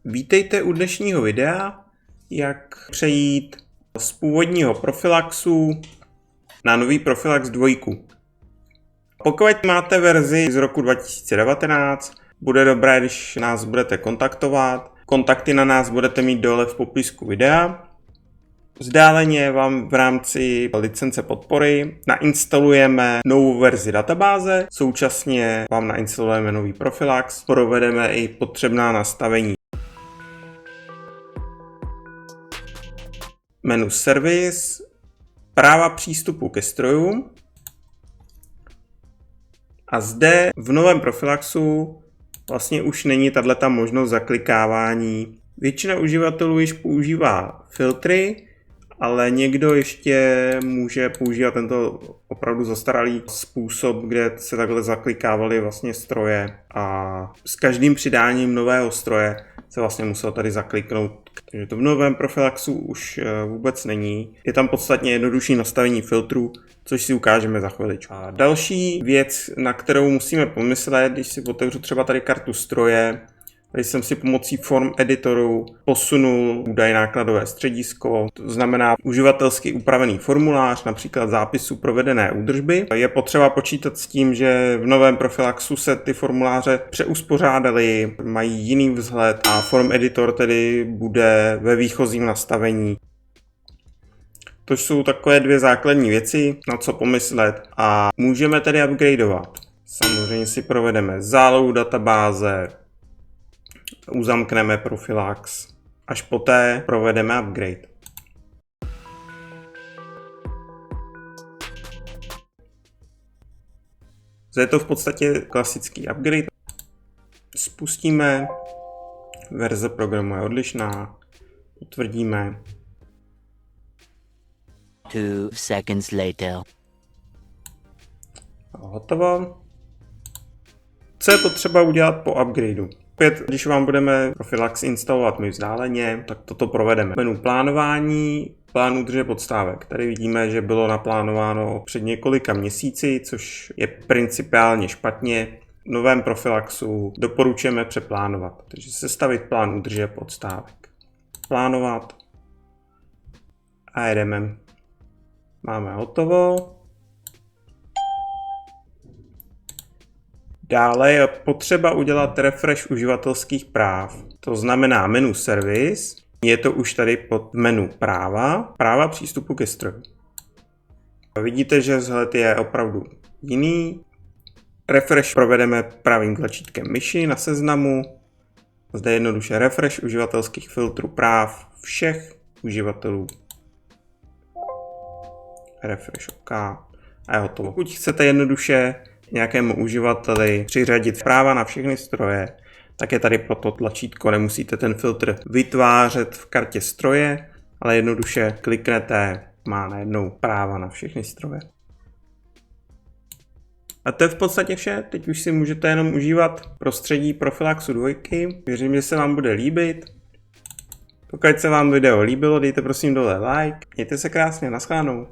Vítejte u dnešního videa, jak přejít z původního Profilaxu na nový Profilax 2. Pokud máte verzi z roku 2019, bude dobré, když nás budete kontaktovat. Kontakty na nás budete mít dole v popisku videa. Vzdáleně vám v rámci licence podpory nainstalujeme novou verzi databáze, současně vám nainstalujeme nový Profilax, provedeme i potřebná nastavení. Menu Service, práva přístupu ke strojům a zde v novém Profilaxu vlastně už není tato možnost zaklikávání. Většina uživatelů již používá filtry, ale někdo ještě může používat tento opravdu zastaralý způsob, kde se takhle zaklikávaly vlastně stroje a s každým přidáním nového stroje se vlastně musel tady zakliknout. Takže to v novém Profilaxu už vůbec není. Je tam podstatně jednodušší nastavení filtru, což si ukážeme za chviličku. A další věc, na kterou musíme pomyslet, když si otevřu třeba tady kartu stroje, tady jsem si pomocí form editoru posunul údaj nákladové středisko, to znamená uživatelsky upravený formulář, například zápisu provedené údržby. Je potřeba počítat s tím, že v novém Profilaxu se ty formuláře přeuspořádaly, mají jiný vzhled a form editor tedy bude ve výchozím nastavení. To jsou takové dvě základní věci, na co pomyslet a můžeme tedy upgradeovat. Samozřejmě si provedeme zálohu databáze, uzamkneme Profilax, až poté provedeme upgrade. Zde je to v podstatě klasický upgrade. Spustíme, verze programu je odlišná, potvrdíme. 2 seconds later. Hotovo. Co je potřeba udělat po upgradeu? Opět, když vám budeme Profilax instalovat my vzdáleně, tak toto provedeme. Menu plánování, plán údržby podstávek. Tady vidíme, že bylo naplánováno před několika měsíci, což je principiálně špatně. V novém Profilaxu doporučujeme přeplánovat. Takže sestavit plán údržby podstávek. Plánovat. A jedeme. Máme hotovo. Dále je potřeba udělat refresh uživatelských práv. To znamená menu Service. Je to už tady pod menu práva přístupu ke stroji. Vidíte, že vzhled je opravdu jiný. Refresh provedeme pravým tlačítkem myši na seznamu. Zde jednoduše refresh uživatelských filtrů práv všech uživatelů. Refresh OK a je hotovo. Pokud chcete jednoduše nějakému uživateli přiřadit práva na všechny stroje, tak je tady pro to tlačítko. Nemusíte ten filtr vytvářet v kartě stroje, ale jednoduše kliknete, má najednou práva na všechny stroje. A to je v podstatě vše. Teď už si můžete jenom užívat prostředí Profilaxu 2. Věřím, že se vám bude líbit. Pokud se vám video líbilo, dejte prosím dole like. Mějte se krásně, naschledanou.